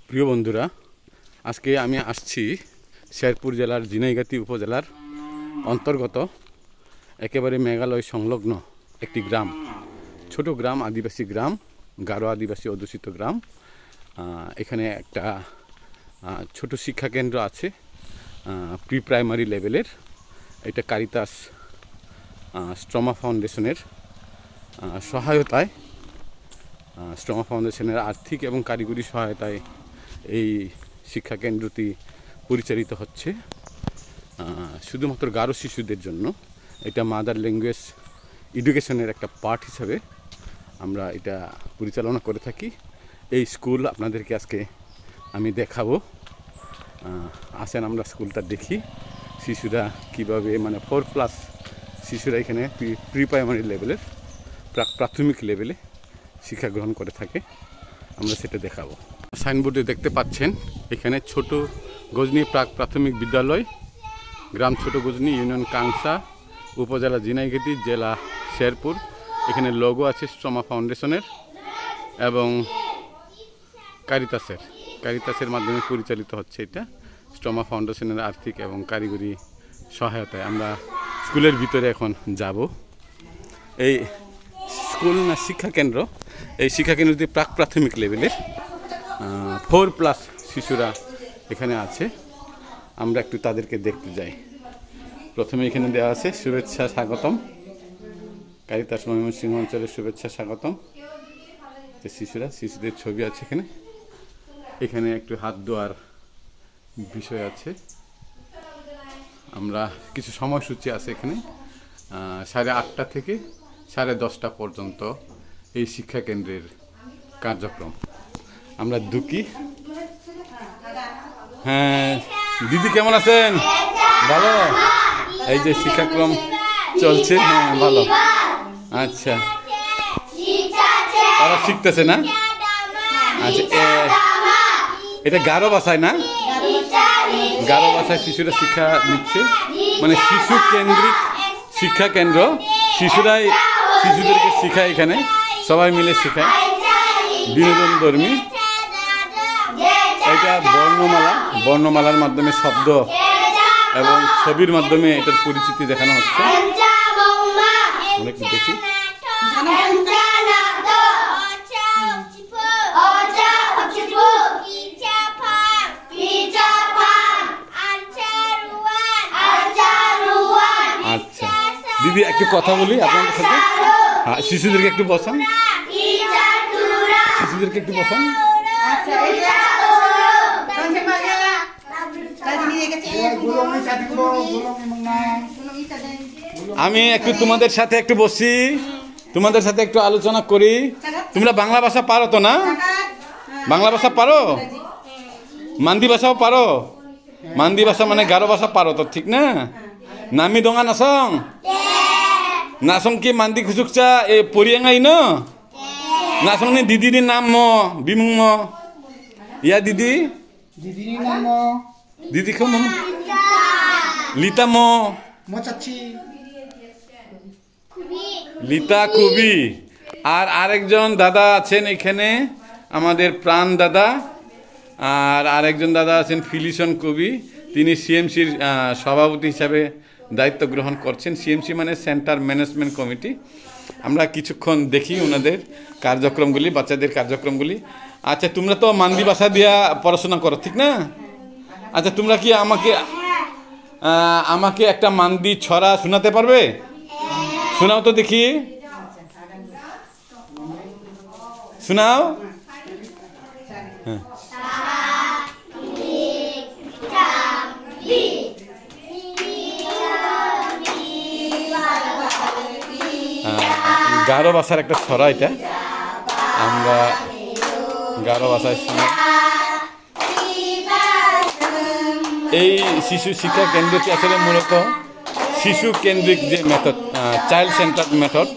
প্রিয় বন্ধুরা, আজকে আমি আসছি শেরপুর জেলার ঝিনাইগাতি উপজেলার অন্তর্গত একেবারে মেঘালয় সংলগ্ন একটি গ্রাম, ছোট গ্রাম, আদিবাসী গ্রাম, গারো আদিবাসী অধ্যুষিত গ্রাম। এখানে একটা ছোট শিক্ষা কেন্দ্র আছে প্রি প্রাইমারি লেভেলের। এটা কারিতাস স্ট্রমা ফাউন্ডেশনের সহায়তায়, স্ট্রমা ফাউন্ডেশনের আর্থিক এবং কারিগরি সহায়তায় এই শিক্ষা কেন্দ্রটি পরিচালিত হচ্ছে শুধুমাত্র গারো শিশুদের জন্য। এটা মাদার ল্যাঙ্গুয়েজ এডুকেশনের একটা পার্ট হিসাবে আমরা এটা পরিচালনা করে থাকি। এই স্কুল আপনাদেরকে আজকে আমি দেখাবো। আসেন আমরা স্কুলটা দেখি। শিশুরা কিভাবে, মানে 4+ শিশুরা এখানে প্রি প্রাইমারি লেভেলের, প্রাথমিক লেভেলে শিক্ষা গ্রহণ করে থাকে, আমরা সেটা দেখাবো। সাইনবোর্ডে দেখতে পাচ্ছেন এখানে ছোট গজনি প্রাথমিক বিদ্যালয়, গ্রাম ছোট গজনি, ইউনিয়ন কাংসা, উপজেলা ঝিনাইগাতি, জেলা শেরপুর। এখানে লোগো আছে স্ট্রমা ফাউন্ডেশনের এবং কারিতাসের মাধ্যমে পরিচালিত হচ্ছে। এটা স্ট্রমা ফাউন্ডেশনের আর্থিক এবং কারিগরি সহায়তায়। আমরা স্কুলের ভিতরে এখন যাব। এই স্কুল না শিক্ষা কেন্দ্র, এই শিক্ষা কেন্দ্রটি প্রাথমিক লেভেলের 4+ শিশুরা এখানে আছে। আমরা একটু তাদেরকে দেখতে যাই। প্রথমে এখানে দেওয়া আছে শুভেচ্ছা স্বাগতম, কারিতাস ময়মনসিংহ অঞ্চলের শুভেচ্ছা স্বাগতম। শিশুদের ছবি আছে এখানে। এখানে একটু হাত ধোয়ার বিষয় আছে। আমরা কিছু সময়সূচি আছে এখানে। 8:30 থেকে 10:30 পর্যন্ত এই শিক্ষা কেন্দ্রের কার্যক্রম। আমরা ঢুকি। হ্যাঁ দিদি, কেমন আছেন? ভালো। এই যে শিক্ষাক্রম চলছে। হ্যাঁ ভালো। আচ্ছা, তারা শিখতেছে না? আচ্ছা, এটা গারো ভাষায় না? গারো ভাষায় শিশুরা শিক্ষা নিচ্ছে, মানে শিশু কেন্দ্রিক শিক্ষা কেন্দ্র। শিশুদেরকে শেখায়, এখানে সবাই মিলে শেখায়, বিনোদনধর্মী। এটা বর্ণমালার মাধ্যমে শব্দ এবং ছবির মাধ্যমে এটার পরিচিতি দেখানো হচ্ছে। অনেক দেখি। আচ্ছা দিদি, একটু কথা বলি আপনাদের সাথে। হ্যাঁ, শিশুদেরকে একটু বসান। আমি একটু তোমাদের সাথে একটু বসি, তোমাদের সাথে একটু আলোচনা করি। তোমরা বাংলা ভাষা পারো তো না? বাংলা ভাষা পারো? মান্দি ভাষাও পারো? মান্দি ভাষা মানে গারো ভাষা পারো তো, ঠিক না? নামি দোঙা নাসং কি মান্দি খুচুকচা এ পরিয়াঙ্গাই ন নাসং নি দিদি নাম মো বিমুং মো ইয়া দিদি নাম মো দিদি খো মো লিতা মো মোচাচ্ছি লিতা কুবি। আর আরেকজন দাদা আছেন এখানে, আমাদের প্রাণ দাদা। আর আরেকজন দাদা আছেন ফিলিশন কবি, তিনি সিএমসির সভাপতি হিসাবে দায়িত্ব গ্রহণ করছেন। সিএমসি মানে সেন্টার ম্যানেজমেন্ট কমিটি। আমরা কিছুক্ষণ দেখি ওনাদের কার্যক্রমগুলি, বাচ্চাদের কার্যক্রমগুলি। আচ্ছা, তোমরা তো মান্দি ভাষা দিয়া পড়াশোনা করো, ঠিক না? আচ্ছা, তোমরা কি আমাকে একটা মান্দি ছড়া শোনাতে পারবে? শোনাও তো দেখি, শোনাও। হ্যাঁ, গারো ভাষার একটা ছড়া এটা। আমরা গারো ভাষায় শুনি। এই শিশু শিক্ষা কেন্দ্রটি আসলে মূলত শিশু কেন্দ্রিক যে মেথড, চাইল্ড সেন্টার্ড মেথড,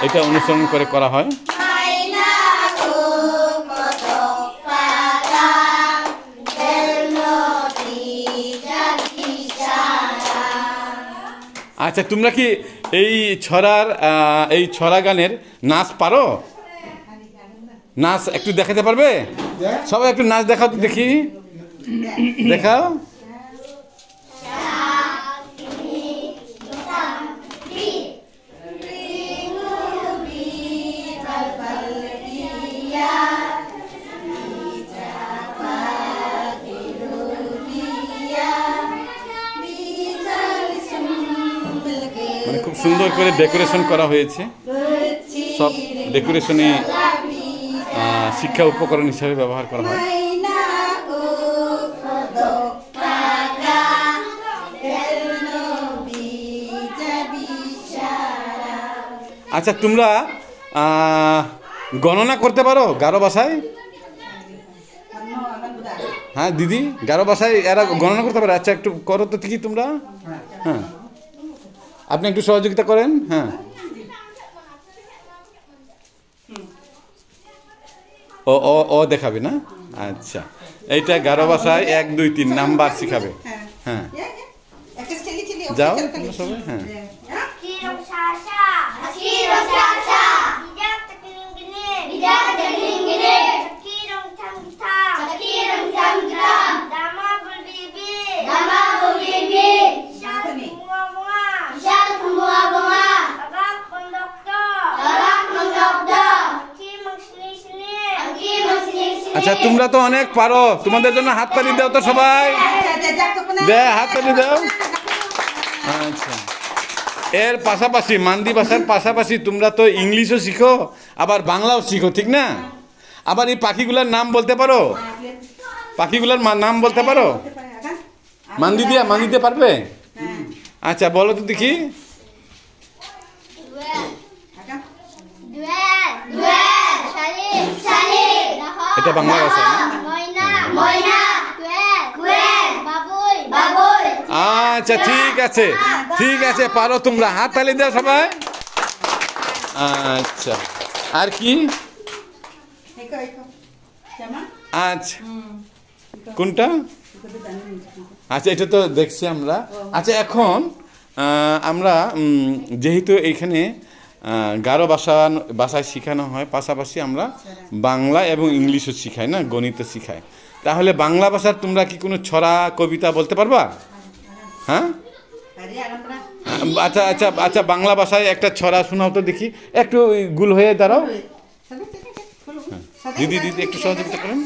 এটা অনুসরণ করে করা হয়। আচ্ছা, তোমরা কি এই ছড়া গানের নাচ পারো? নাচ একটু দেখাতে পারবে? সবাই একটু নাচ দেখাও তো দেখি, দেখাও। মানে খুব সুন্দর করে ডেকোরেশন করা হয়েছে, সব ডেকোরেশনে শিক্ষা উপকরণ হিসাবে ব্যবহার করা হয়। আচ্ছা, তোমরা গণনা করতে পারো গারো ভাষায়? হ্যাঁ দিদি, গারো ভাষায় এরা গণনা করতে পারে? আচ্ছা একটু করো তো ঠিকই তোমরা। হ্যাঁ, আপনি একটু সহযোগিতা করেন। হ্যাঁ, ও ও ও দেখাবে না? আচ্ছা, এইটা গারো ভাষায় 1 2 3 নাম্বার শিখাবে। হ্যাঁ, যাও সবাই। হ্যাঁ, আচ্ছা তোমরা তো অনেক পারো, তোমাদের জন্য হাততালি দাও তো সবাই, দে হাততালি দাও। আচ্ছা, এর পাশাপাশি মান্দি ভাষার পাশাপাশি তোমরা তো ইংলিশও শিখো, আবার বাংলাও শিখো, ঠিক না? আবার এই পাখিগুলোর নাম বলতে পারো? পাখিগুলোর নাম বলতে পারো? মান্দি দিয়ে পারবে? আচ্ছা বলো তো দেখি। এটা বাংলা ভাষা না? আচ্ছা ঠিক আছে, ঠিক আছে, পারো তোমরা, হাততালি দাও সবাই। আচ্ছা, আর কি? আচ্ছা, কোনটা? আচ্ছা, এটা তো দেখছি আমরা। আচ্ছা, এখন আমরা যেহেতু এইখানে গারো ভাষায় শেখানো হয়, পাশাপাশি আমরা বাংলা এবং ইংলিশও শিখাই না, গণিত শিখাই, তাহলে বাংলা ভাষার তোমরা কি কোনো ছড়া কবিতা বলতে পারবা? হ্যাঁ, আচ্ছা আচ্ছা আচ্ছা, বাংলা ভাষায় একটা ছড়া শোনাও তো দেখি, একটু গুল হয়ে দাঁড়াও। দিদি দিদি একটু সহযোগিতা করেন।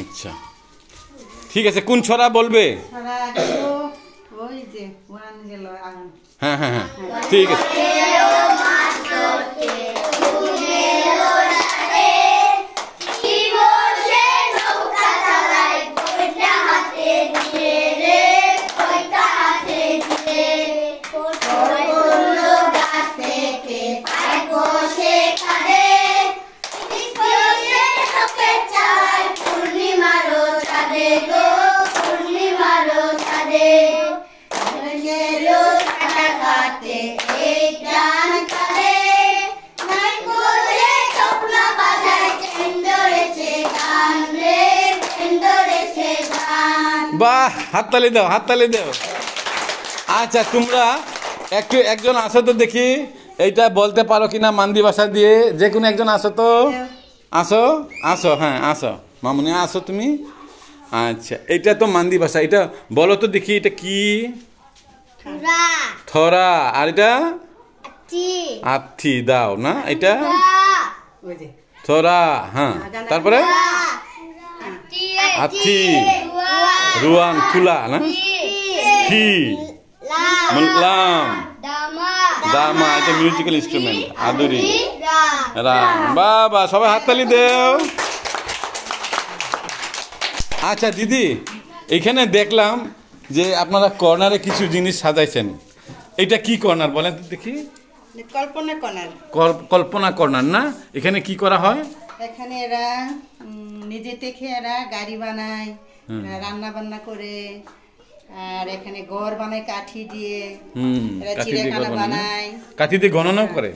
আচ্ছা ঠিক আছে, কোন ছড়া বলবে? হ্যাঁ হ্যাঁ হ্যাঁ, ঠিক আছে। বাহ, হাততালি দাও, হাততালি দাও। আচ্ছা, তোমরা একজন আসো তো দেখি, এইটা বলতে পারো কিনা মান্দি ভাষা দিয়ে? যে কোনো একজন আসো তো, আসো আসো, হ্যাঁ আসো মামুনি, আসো তুমি। আচ্ছা, এটা তো মান্দি ভাষা, এটা বলো তো দেখি, এটা কি? থরা। আর এটা আথি দাও না, এটা থরা। হ্যাঁ, তারপরে আথি, রুয়ান, তুলা না, ফি, লাম, দামা, এটা মিউজিক্যাল ইনস্ট্রুমেন্ট, আদুরি, রাম। বাবা, সবাই হাততালি দেও। আচ্ছা দিদি, এখানে দেখলাম যে আপনারা কর্নারে কিছু জিনিস সাজাইছেন, এটা কি কর্নার বলেন তো দেখি? কল্পনা কর্নার। কল্পনা কর্নার না? এখানে কি করা হয়? এখানে এরা নিজে থেকে এরা গাড়ি বানায়, রান্না বান্না করে, আর এখানে ঘর বানায় কাঠি দিয়ে, এরা চিড়িয়াখানা বানায়, কাঠি দিয়ে গণনাও করে।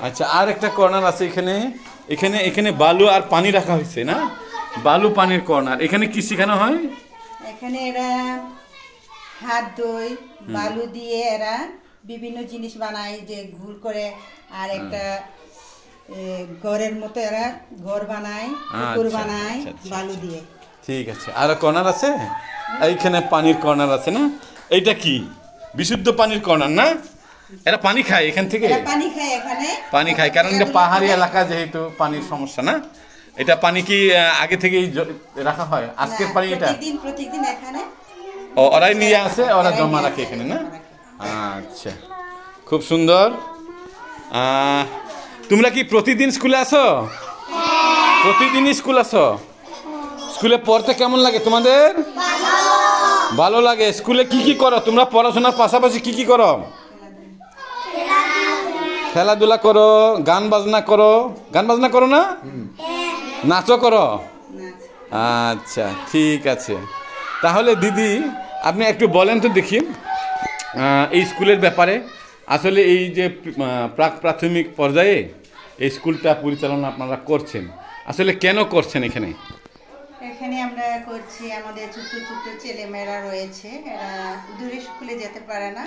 আচ্ছা, আর একটা কর্নার আছে এখানে, এখানে এখানে বালু আর পানি রাখা হয়েছে না, বালু পানির কর্নার। এখানে কি শেখানো হয়? এখানে এরা হাত ধোয়, বালু দিয়ে এরা বিভিন্ন জিনিস বানায়, যে ঘুর করে আর একটা ঘরের মতো এরা ঘর বানায়, পুকুর বানায় বালু দিয়ে। ঠিক আছে, আর কর্নার আছে এইখানে, পানির কর্নার আছে না? এইটা কি বিশুদ্ধ পানির কর্নার না? এরা পানি খায় এখান থেকে? পানি খায় এখানে, পানি খায়, কারণ এটা পাহাড়ি এলাকা যেহেতু পানির সমস্যা না। এটা পানি কি আগে থেকেই রাখা হয়? আজকের পানি এটা প্রতিদিন এখানে ওরাই নিয়ে আসে, ওরা জমা রাখে এখানে না? আচ্ছা, খুব সুন্দর। তোমরা কি প্রতিদিন স্কুলে আসো? প্রতিদিন স্কুল আসো? স্কুলে পড়তে কেমন লাগে তোমাদের? ভালো লাগে। স্কুলে কি কি করো তোমরা? পড়াশোনার পাশাপাশি কি কি করো? খেলাধুলা করো, গান বাজনা করো। গান বাজনা করো না? নাচও করো? আচ্ছা, ঠিক আছে। তাহলে দিদি আপনি একটু বলেন তো দেখি এই স্কুলের ব্যাপারে। আসলে এই যে প্রাক প্রাথমিক পর্যায়ে এই স্কুলটা পরিচালনা আপনারা করছেন, আসলে কেন করছেন এখানে? এখানে আমরা করছি, আমাদের ছোট ছোট ছেলেমেয়েরা রয়েছে, এরা দূরে স্কুলে যেতে পারে না।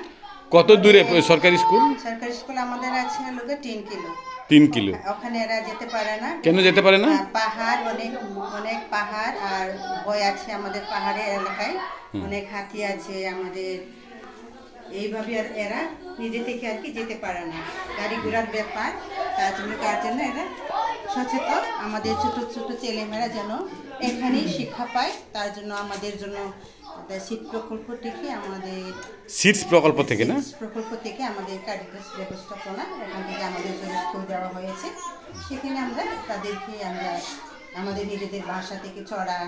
কত দূরে সরকারি স্কুল? সরকারি স্কুল আমাদের আছে হলো 3 কিলো। 3 কিলো? ওখানে এরা যেতে পারে না। কেন যেতে পারে না? পাহাড়, অনেক অনেক পাহাড় আর ভয় আছে আমাদের পাহাড়ের এলাকায়, অনেক হাতি আছে আমাদের, এইভাবে আর এরা নিজে থেকে আর কি যেতে পারে না, গাড়ি ঘোড়ার ব্যাপার। তার জন্য এরা সচেতন, আমাদের ছোট ছোট ছেলেমেয়েরা যেন এখানেই শিক্ষা পায়, তার জন্য আমাদের জন্য শীত প্রকল্প থেকে আমাদের কারিগরি ব্যবস্থাপনা, এখান থেকে আমাদের জন্য স্কুল দেওয়া হয়েছে। সেখানে আমরা তাদেরকে আমাদের নিজেদের ভাষা থেকে চড়া,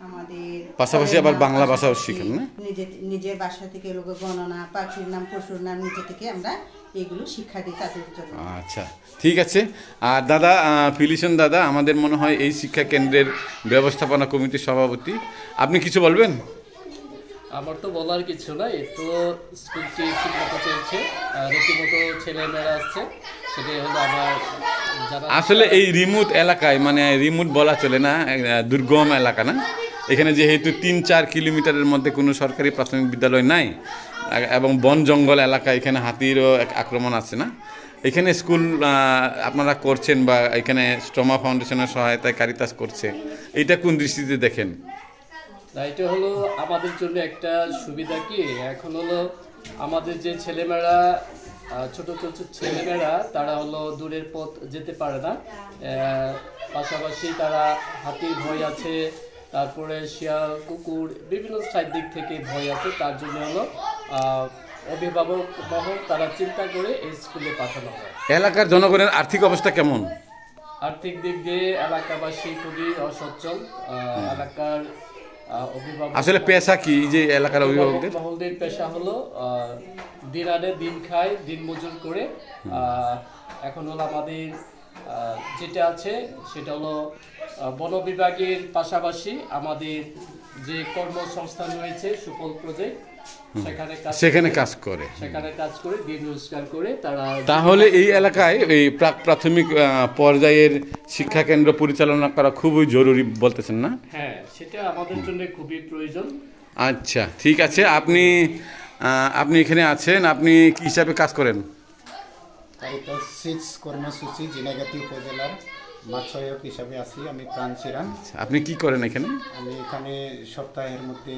আমাদের পাশাপাশি আবার বাংলা ভাষাও শিখেন না? নিজের ভাষা থেকে লোক গণনা, পাখির নাম, পশুর নাম নিজে থেকে আমরা এগুলো শিক্ষা দিই তাদের জন্য। আচ্ছা, ঠিক আছে। আর দাদা, ফিলিশন দাদা আমাদের মনে হয় এই শিক্ষা কেন্দ্রের ব্যবস্থাপনা কমিটির সভাপতি, আপনি কিছু বলবেন? আমার তো বলার কিছু নাই, তো স্কুলটি ঠিকমতো চলছে, রীতিমতো ছেলেমেয়েরা আসছে, সেটাই হলো আমার যারা। আসলে এই রিমোট এলাকায়, মানে রিমোট বলা চলে না, দুর্গম এলাকা না, এখানে যেহেতু 3-4 কিলোমিটারের মধ্যে কোনো সরকারি প্রাথমিক বিদ্যালয় নাই এবং বন জঙ্গল এলাকা, এখানে হাতিরও আক্রমণ আছে না, এখানে স্কুল আপনারা করছেন বা এখানে স্ট্রমা ফাউন্ডেশনের সহায়তায় কারিতাস করছে, এটা কোন দৃষ্টিতে দেখেন? এটা হলো আমাদের জন্য একটা সুবিধা। কি এখন হলো আমাদের যে ছেলেমেয়েরা, ছোট ছোট ছেলেমেয়েরা, তারা হলো দূরের পথ যেতে পারে না, পাশাপাশি তারা হাতির ভয় আছে, তারপরে শিয়াল, কুকুর, বিভিন্ন সাইড দিক থেকে ভয় আছে, তার জন্য হলো অভিভাবক মহল তারা চিন্তা করে এই স্কুলে পাঠানো হয়। এলাকার জনগণের আর্থিক অবস্থা কেমন? আর্থিক দিক দিয়ে এলাকাবাসী খুবই অসচ্ছল। এলাকার আসলে পেশা কি যে এলাকার অভিভাবকদের? মহলদের পেশা হলো দিন আনে দিন খায়, দিন মজুর করে। এখন হলো আমাদের যেটা আছে সেটা হলো বন বিভাগের পাশাপাশি আমাদের যে কর্মসংস্থান রয়েছে সুফল প্রজেক্ট, সেখানে কাজ করে দিন রোজগার করে তারা। তাহলে এই এলাকায় এই প্রাক প্রাথমিক পর্যায়ের শিক্ষা কেন্দ্র পরিচালনা করা খুবই জরুরি বলতেছেন না? হ্যাঁ, সেটা আমাদের জন্য খুবই প্রয়োজন। আচ্ছা, ঠিক আছে। আপনি এখানে আছেন, আপনি কি হিসাবে কাজ করেন? কারিতাস 6 কর্মসূচি ঝিনাইগাতি উপজেলার মাঠ সহায়ক হিসাবে আছি আমি, প্রাণ চিরান। আপনি কি করেন এখানে? আমি এখানে সপ্তাহের মধ্যে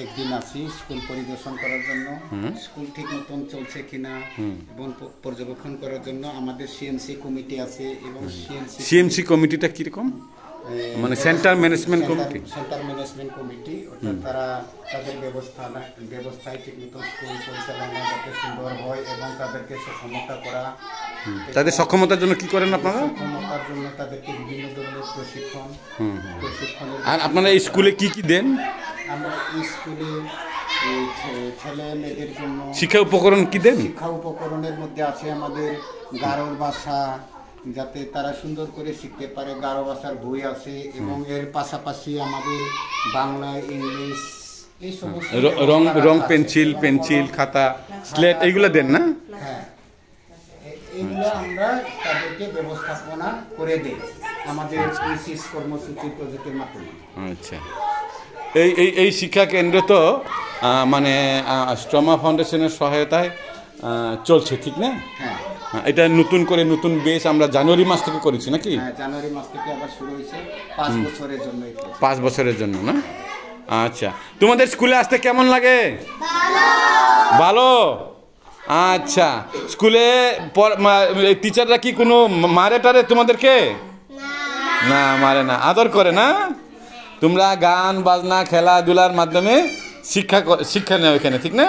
একদিন আসি স্কুল পরিদর্শন করার জন্য, স্কুল ঠিক মতন চলছে কিনা এবং পর্যবেক্ষণ করার জন্য। আমাদের সিএমসি কমিটি আছে এবং সিএমসি কমিটিটা কিরকম? মানে সেন্টার ম্যানেজমেন্ট কমিটি, অর্থাৎ তারা তাদের ব্যবস্থায় ঠিক মতো স্কুল পরিচালনা যাতে সুন্দর হয় এবং তাদেরকে সক্ষমতা করা। তাদের সক্ষমতার জন্য কি করেন আপনারা? সক্ষমতার জন্য তাদেরকে বিভিন্ন ধরনের প্রশিক্ষণ। আর আপনারা এই স্কুলে কি কি দেন? আমরা স্কুলে ছেলে মেয়েদের জন্য শিক্ষা উপকরণ কি দেন? শিক্ষা উপকরণের মধ্যে আছে আমাদের গারোর ভাষা, যাতে তারা সুন্দর করে শিখতে পারে, গারো ভাষার বই আছে এবং এর পাশাপাশি আমাদের বাংলা, ইংলিশ, এই সমস্ত রং পেন্সিল খাতা স্লেট এইগুলো দেন না? হ্যাঁ, এইগুলো আমরা তাদেরকে ব্যবস্থাপনা করে দিই আমাদের কর্মসূচি প্রজেক্টের মাধ্যমে। আচ্ছা, এই শিক্ষা কেন্দ্র তো মানে স্ট্রমা ফাউন্ডেশনের সহায়তায় চলছে, ঠিক না? হ্যাঁ এটা নতুন করে নতুন বেস আমরা জানুয়ারি মাস থেকে করেছি নাকি? হ্যাঁ, জানুয়ারি মাস থেকে আবার শুরু হয়েছে 5 বছরের জন্য। 5 বছরের জন্য না? আচ্ছা, তোমাদের স্কুলে আসতে কেমন লাগে? ভালো। আচ্ছা, স্কুলে টিচাররা কি কোনো মারে টারে তোমাদেরকে? না, মারে না, আদর করে না? তোমরা গান বাজনা খেলাধুলার মাধ্যমে শিক্ষা নেও এখানে, ঠিক না?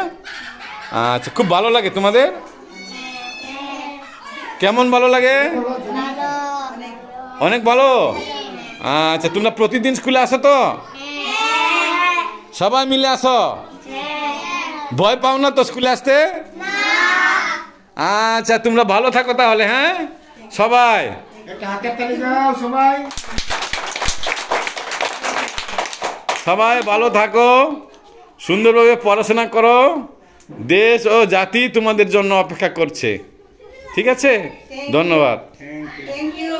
আচ্ছা, খুব ভালো লাগে তোমাদের? কেমন ভালো লাগে? অনেক ভালো। আচ্ছা, তোমরা প্রতিদিন স্কুলে আসো তো? সবাই মিলে আসো? ভয় পাও না তো স্কুলে আসতে? আচ্ছা, তোমরা ভালো থাকো তাহলে। হ্যাঁ সবাই, সবাই ভালো থাকো, সুন্দরভাবে পড়াশোনা করো, দেশ ও জাতি তোমাদের জন্য অপেক্ষা করছে। ঠিক আছে, ধন্যবাদ। Thank you.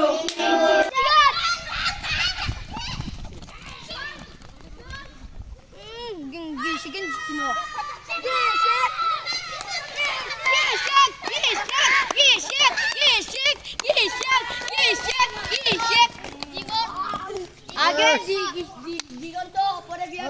আগে দিগন্ত পরে বিয়া